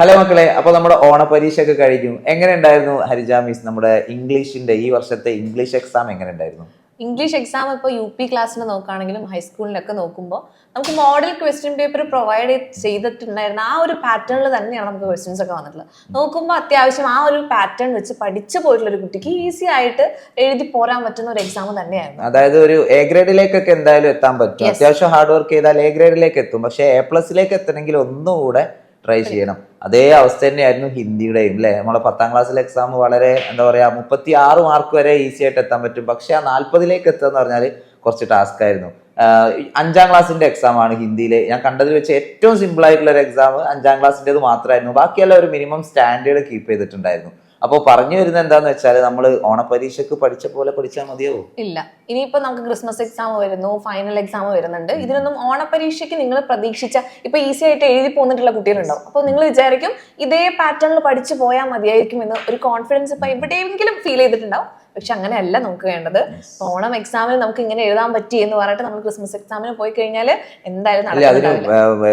Hello മക്കളെ, അപ്പൊ നമ്മുടെ ഓണപരീക്ഷ ഒക്കെ കഴിഞ്ഞു. എങ്ങനെ ഉണ്ടായിരുന്നു ഹരിജ മിസ്? നമ്മുടെ ഇംഗ്ലീഷിന്റെ ഈ വർഷത്തെ ഇംഗ്ലീഷ് എക്സാം എങ്ങനെ ഉണ്ടായിരുന്നു? ഇംഗ്ലീഷ് എക്സാം ഇപ്പോൾ UP ക്ലാസ്സിന് നോക്കുകയാണെങ്കിലും ഹൈസ്കൂളിലൊക്കെ നോക്കുമ്പോൾ നമുക്ക് മോഡൽ ക്വസ്റ്റ്യൻ പേപ്പർ പ്രൊവൈഡ് ചെയ്തിട്ടുണ്ടായിരുന്ന ആ ഒരു പാറ്റേണിൽ തന്നെയാണ് നമുക്ക് ക്വസ്റ്റ്യൻസ് ഒക്കെ വന്നിട്ടുള്ളത്. നോക്കുമ്പോൾ അത്യാവശ്യം ആ ഒരു പാറ്റേൺ വെച്ച് പഠിച്ചു പോയിട്ടുള്ള ഒരു കുട്ടിക്ക് ഈസി ആയിട്ട് എഴുതി പോരാൻ പറ്റുന്ന ഒരു എക്സാം തന്നെയായിരുന്നു. അതായത് ഒരു എ ഗ്രേഡിലേക്കൊക്കെ എന്തായാലും എത്താൻ പറ്റും. അത്യാവശ്യം ഹാർഡ് വർക്ക് ചെയ്താൽ എ ഗ്രേഡിലേക്ക് എത്തും. പക്ഷേ A+ലേക്ക് എത്തണമെങ്കിൽ ഒന്നുകൂടെ ട്രൈ ചെയ്യണം. അതേ അവസ്ഥ തന്നെയായിരുന്നു ഹിന്ദിയുടെയും അല്ലെ. നമ്മളെ 10ാം ക്ലാസ്സിലെ എക്സാം വളരെ എന്താ പറയാ 36 മാർക്ക് വരെ ഈസി ആയിട്ട് എത്താൻ പറ്റും. പക്ഷെ ആ 40ലേക്ക് എത്തുക എന്ന് പറഞ്ഞാൽ കുറച്ച് ടാസ്ക് ആയിരുന്നു. 5ാം ക്ലാസ്സിന്റെ എക്സാം ആണ് ഹിന്ദിയിലെ ഞാൻ കണ്ടതിൽ വെച്ച് ഏറ്റവും സിമ്പിൾ ആയിട്ടുള്ള ഒരു എക്സാം 5ാം ക്ലാസ്സിൻ്റെത് മാത്രമായിരുന്നു. ബാക്കിയെല്ലാം ഒരു മിനിമം സ്റ്റാൻഡേർഡ് കീപ്പ് ചെയ്തിട്ടുണ്ടായിരുന്നു. അപ്പോൾ പറഞ്ഞു വരുന്നത് എന്താന്ന് വെച്ചാൽ നമ്മൾ ഓണപരീക്ഷക്ക് പഠിച്ച പോലെ പഠിച്ചാൽ മതിയാവും. ഇല്ല, ഇനിയിപ്പോ നമുക്ക് ക്രിസ്മസ് എക്സാം വരുന്നു, ഫൈനൽ എക്സാം വരുന്നുണ്ട്. ഇതിനൊന്നും ഓണപരീക്ഷയ്ക്ക് നിങ്ങൾ പ്രതീക്ഷിച്ച ഇപ്പൊ ഈസി ആയിട്ട് എഴുതി പോന്നിട്ടുള്ള കുട്ടികളുണ്ടാവും. അപ്പോൾ നിങ്ങൾ വിചാരിക്കും ഇതേ പാറ്റേണിൽ പഠിച്ചു പോയാൽ മതിയായിരിക്കും എന്ന് ഒരു കോൺഫിഡൻസ് ഇപ്പൊ എവിടെയെങ്കിലും ഫീൽ ചെയ്തിട്ടുണ്ടാവും. പക്ഷെ അങ്ങനെയല്ല നമുക്ക് വേണ്ടത്. ഓണം എക്സാമിൽ നമുക്ക് ഇങ്ങനെ എഴുതാൻ പറ്റി എന്ന് പറഞ്ഞിട്ട് നമ്മൾ ക്രിസ്മസ് എക്സാമിന് പോയി കഴിഞ്ഞാൽ എന്തായാലും അതിന്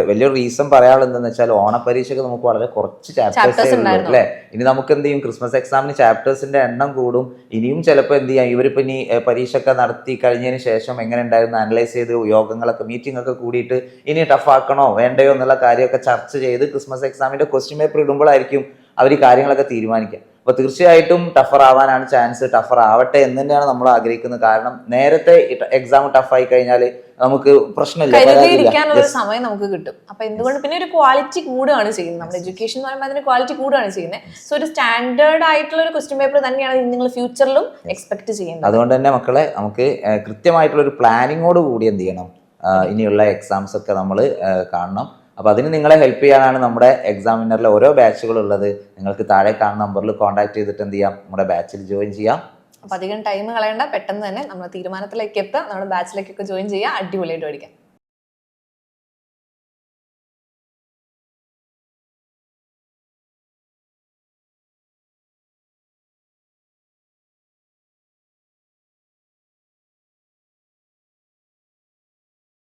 വലിയൊരു റീസൺ പറയാനുള്ളത് എന്താണെന്ന് വെച്ചാൽ ഓണപരീക്ഷയ്ക്ക് നമുക്ക് വളരെ കുറച്ച് ചാപ്റ്റേഴ്സ് അല്ലേ. ഇനി നമുക്ക് എന്ത് ചെയ്യും, ക്രിസ്മസ് എക്സാമിന് ചാപ്റ്റേഴ്സിന്റെ എണ്ണം കൂടും. ഇനിയും ചിലപ്പോൾ എന്ത് ചെയ്യാം, ഇവരിപ്പോ ഇനി പരീക്ഷയൊക്കെ നടത്തി കഴിഞ്ഞതിന് ശേഷം എങ്ങനെ ഉണ്ടായിരുന്നു അനലൈസ് ചെയ്ത് യോഗങ്ങളൊക്കെ മീറ്റിംഗ് ഒക്കെ കൂടിയിട്ട് ഇനി ടഫ് ആക്കണോ വേണ്ടയോ എന്നുള്ള കാര്യമൊക്കെ ചർച്ച ചെയ്ത് ക്രിസ്മസ് എക്സാമിന്റെ ക്വസ്റ്റ്യൻ പേപ്പർ ഇടുമ്പോഴായിരിക്കും അവർ ഈ കാര്യങ്ങളൊക്കെ തീരുമാനിക്കുക. അപ്പൊ തീർച്ചയായിട്ടും ടഫർ ആവാനാണ് ചാൻസ്. ടഫർ ആവട്ടെ എന്ന് തന്നെയാണ് നമ്മൾ ആഗ്രഹിക്കുന്നത്. കാരണം നേരത്തെ എക്സാം ടഫായി കഴിഞ്ഞാൽ നമുക്ക് പ്രശ്നമില്ല, സമയം നമുക്ക് കിട്ടും. അപ്പൊ എന്തുകൊണ്ട് പിന്നെ ഒരു ക്വാളിറ്റി കൂടുകയാണ് ചെയ്യുന്നത്. നമ്മുടെ എഡ്യൂക്കേഷൻ എന്ന് പറയുമ്പോൾ അതിന് ക്വാളിറ്റി കൂടുകയാണ് ചെയ്യുന്നത്. സോ ഒരു സ്റ്റാൻഡേർഡ് ആയിട്ടുള്ള ഒരു ക്വസ്റ്റ്യൻ പേപ്പർ തന്നെയാണ് നിങ്ങൾ ഫ്യൂച്ചറിലും എക്സ്പെക്ട് ചെയ്യുന്നത്. അതുകൊണ്ട് തന്നെ മക്കളെ നമുക്ക് കൃത്യമായിട്ടുള്ള ഒരു പ്ലാനിങ്ങോട് കൂടി എന്ത് ചെയ്യണം, ഇനിയുള്ള എക്സാംസ് ഒക്കെ നമ്മൾ കാണണം. അപ്പോൾ അതിന് നിങ്ങളെ ഹെൽപ്പ് ചെയ്യാനാണ് നമ്മുടെ എക്സാമിനറിലെ ഓരോ ബാച്ചുകളുള്ളത്. നിങ്ങൾക്ക് താഴെ കാണുന്ന നമ്പറിൽ കോൺടാക്ട് ചെയ്തിട്ട് എന്ത് ചെയ്യാം, നമ്മുടെ ബാച്ചിൽ ജോയിൻ ചെയ്യാം. അപ്പൊ അധികം ടൈം കളയണ്ട, പെട്ടെന്ന് തന്നെ നമ്മുടെ തീരുമാനത്തിലേക്ക് എത്താം, നമ്മുടെ ബാച്ചിലേക്കൊക്കെ ജോയിൻ ചെയ്യുക, അടിപൊളിയായിട്ട് പഠിക്കാം.